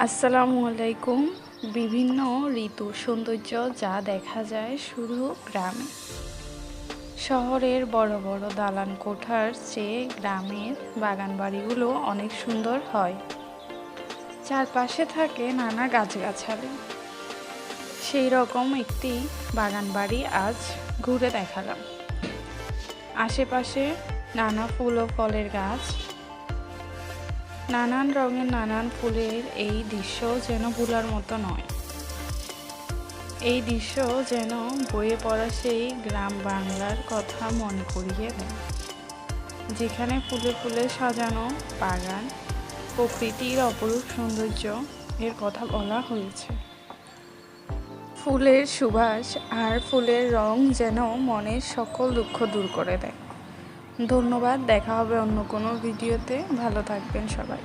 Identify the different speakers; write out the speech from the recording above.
Speaker 1: আসসালামু আলাইকুম। বিভিন্ন ঋতুর সৌন্দর্য যা দেখা যায় শুধু গ্রামে। শহরের বড় বড় দালান কোঠার চেয়ে গ্রামের বাগানবাড়িগুলো অনেক সুন্দর হয়। চারপাশে থাকে নানা গাছগাছালি। সেই রকম একটি বাগানবাড়ি আজ ঘুরে দেখালাম। আশেপাশে নানা ফুল ও ফলের গাছ, নানান রঙের নানান ফুলের এই দৃশ্য যেন ভোলার মতো নয়। এই দৃশ্য যেন বইয়ে পড়া সেই গ্রাম বাংলার কথা মনে করিয়ে দেয়, যেখানে ফুলে ফুলে সাজানো বাগান, প্রকৃতির অপরূপ সৌন্দর্য এর কথা বলা হয়েছে। ফুলের সুবাস আর ফুলের রং যেন মনের সকল দুঃখ দূর করে দেয়। ধন্যবাদ। দেখা হবে অন্য কোনো ভিডিওতে। ভালো থাকবেন সবাই।